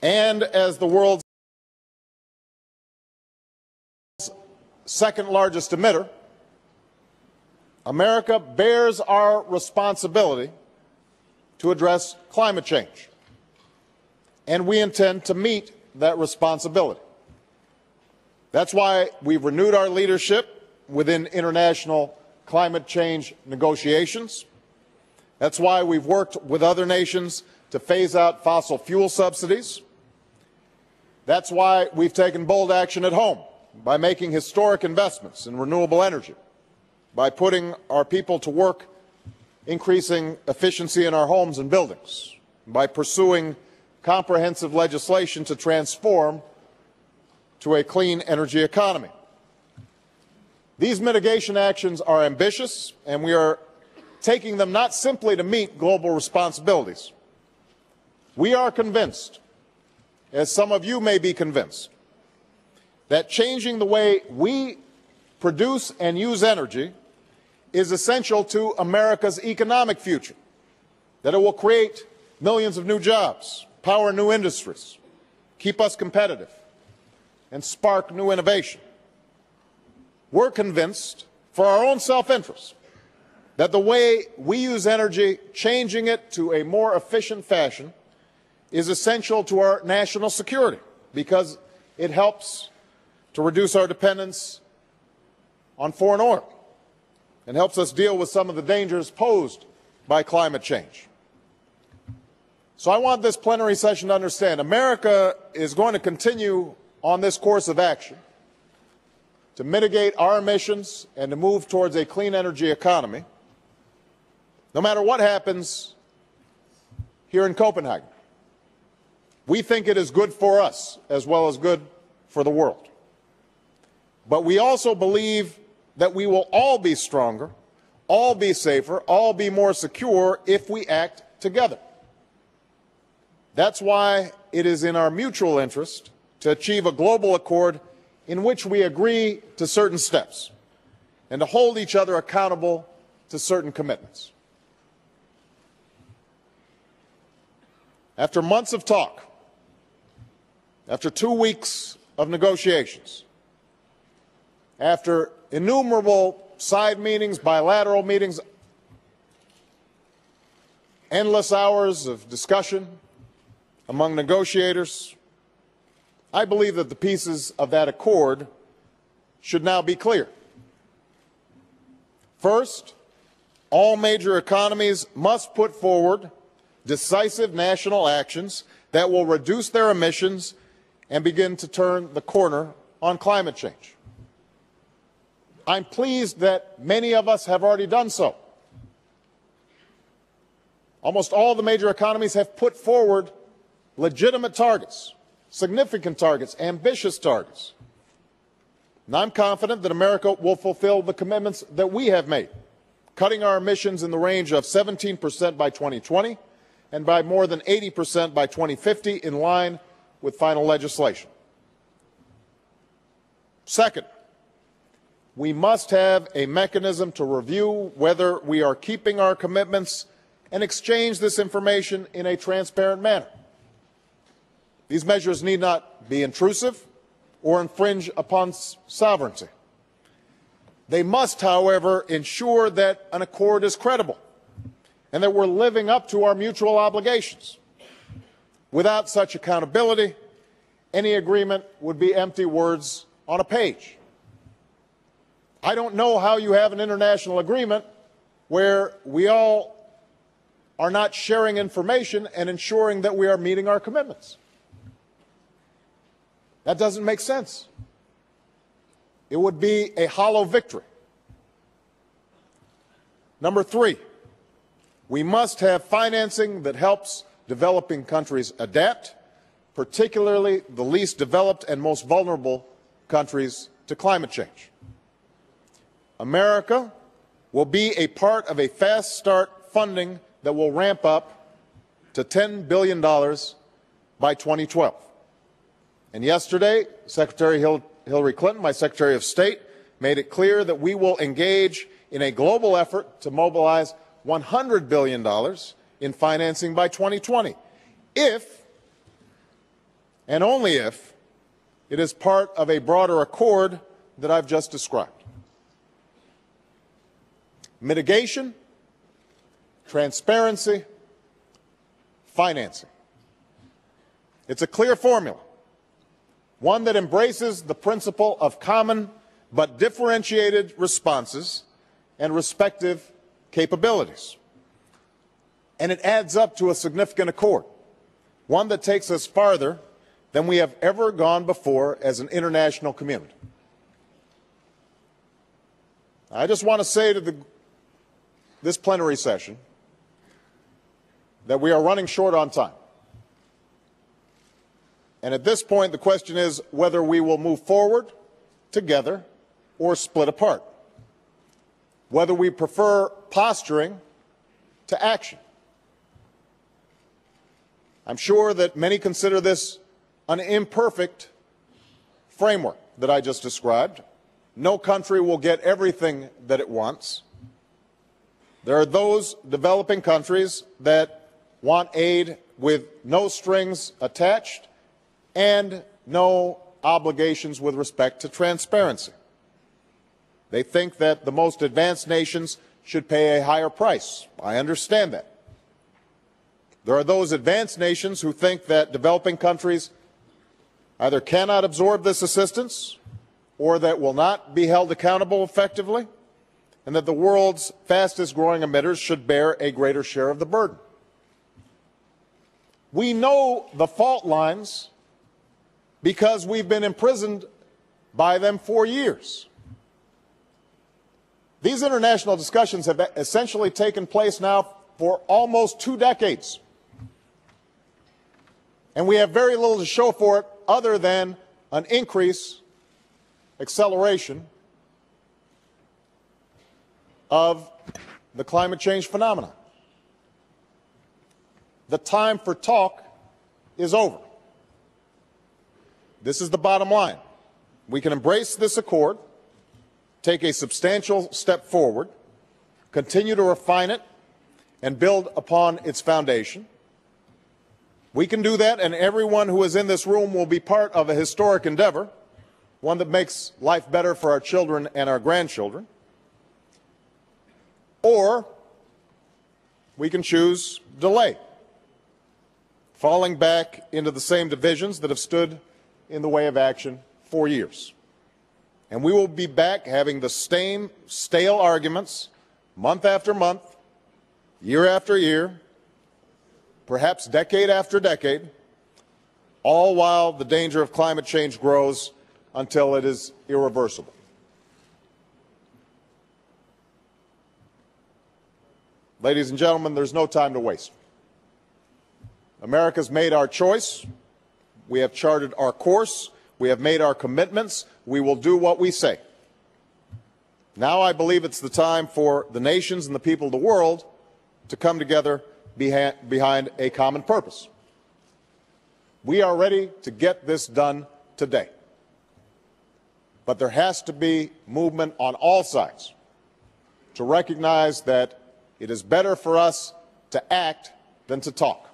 And as the world's second largest emitter, America bears our responsibility to address climate change, and we intend to meet that responsibility. That's why we've renewed our leadership within international climate change negotiations. That's why we've worked with other nations to phase out fossil fuel subsidies. That's why we've taken bold action at home by making historic investments in renewable energy, by putting our people to work increasing efficiency in our homes and buildings, by pursuing comprehensive legislation to transform to a clean energy economy. These mitigation actions are ambitious, and we are taking them not simply to meet global responsibilities. We are convinced, as some of you may be convinced, that changing the way we produce and use energy is essential to America's economic future, that it will create millions of new jobs, power new industries, keep us competitive, and spark new innovation. We're convinced, for our own self-interest, that the way we use energy, changing it to a more efficient fashion, is essential to our national security because it helps to reduce our dependence on foreign oil and helps us deal with some of the dangers posed by climate change. So I want this plenary session to understand America is going to continue on this course of action to mitigate our emissions and to move towards a clean energy economy, no matter what happens here in Copenhagen. We think it is good for us as well as good for the world. But we also believe that we will all be stronger, all be safer, all be more secure if we act together. That's why it is in our mutual interest to achieve a global accord in which we agree to certain steps and to hold each other accountable to certain commitments. After months of talk, after 2 weeks of negotiations, after innumerable side meetings, bilateral meetings, endless hours of discussion among negotiators, I believe that the pieces of that accord should now be clear. First, all major economies must put forward decisive national actions that will reduce their emissions and begin to turn the corner on climate change. I'm pleased that many of us have already done so. Almost all the major economies have put forward legitimate targets, significant targets, ambitious targets. And I'm confident that America will fulfill the commitments that we have made, cutting our emissions in the range of 17% by 2020 and by more than 80% by 2050 in line with final legislation. Second, we must have a mechanism to review whether we are keeping our commitments and exchange this information in a transparent manner. These measures need not be intrusive or infringe upon sovereignty. They must, however, ensure that an accord is credible and that we're living up to our mutual obligations. Without such accountability, any agreement would be empty words on a page. I don't know how you have an international agreement where we all are not sharing information and ensuring that we are meeting our commitments. That doesn't make sense. It would be a hollow victory. Number three, we must have financing that helps developing countries adapt, particularly the least developed and most vulnerable countries to climate change. America will be a part of a fast start funding that will ramp up to $10 billion by 2012. And yesterday, Secretary Hillary Clinton, my Secretary of State, made it clear that we will engage in a global effort to mobilize $100 billion in financing by 2020 if and only if it is part of a broader accord that I've just described. Mitigation, transparency, financing. It's a clear formula, one that embraces the principle of common but differentiated responses and respective capabilities. And it adds up to a significant accord, one that takes us farther than we have ever gone before as an international community. I just want to say to this plenary session that we are running short on time. And at this point, the question is whether we will move forward together or split apart, whether we prefer posturing to action. I'm sure that many consider this an imperfect framework that I just described. No country will get everything that it wants. There are those developing countries that want aid with no strings attached and no obligations with respect to transparency. They think that the most advanced nations should pay a higher price. I understand that. There are those advanced nations who think that developing countries either cannot absorb this assistance or that will not be held accountable effectively, and that the world's fastest growing emitters should bear a greater share of the burden. We know the fault lines because we've been imprisoned by them for years. These international discussions have essentially taken place now for almost 2 decades. And we have very little to show for it other than an increase, acceleration of the climate change phenomenon. The time for talk is over. This is the bottom line. We can embrace this accord, take a substantial step forward, continue to refine it, and build upon its foundation. We can do that, and everyone who is in this room will be part of a historic endeavor, one that makes life better for our children and our grandchildren. Or we can choose delay, falling back into the same divisions that have stood in the way of action for years. And we will be back having the same stale arguments month after month, year after year, perhaps decade after decade, all while the danger of climate change grows until it is irreversible. Ladies and gentlemen, there's no time to waste. America's made our choice. We have charted our course. We have made our commitments. We will do what we say. Now I believe it's the time for the nations and the people of the world to come together behind a common purpose. We are ready to get this done today. But there has to be movement on all sides to recognize that it is better for us to act than to talk.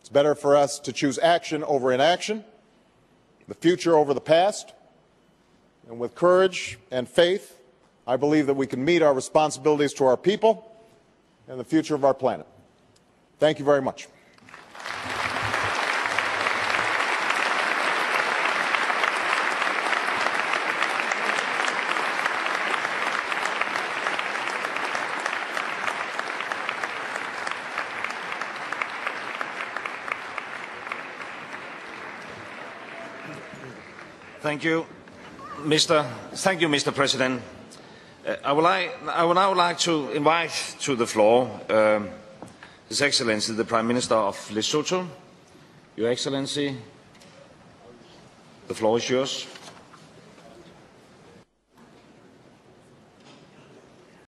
It's better for us to choose action over inaction, the future over the past, and with courage and faith, I believe that we can meet our responsibilities to our people and the future of our planet. Thank you very much. Thank you, Mr. President. I would now like to invite to the floor His Excellency the Prime Minister of Lesotho. Your Excellency, the floor is yours.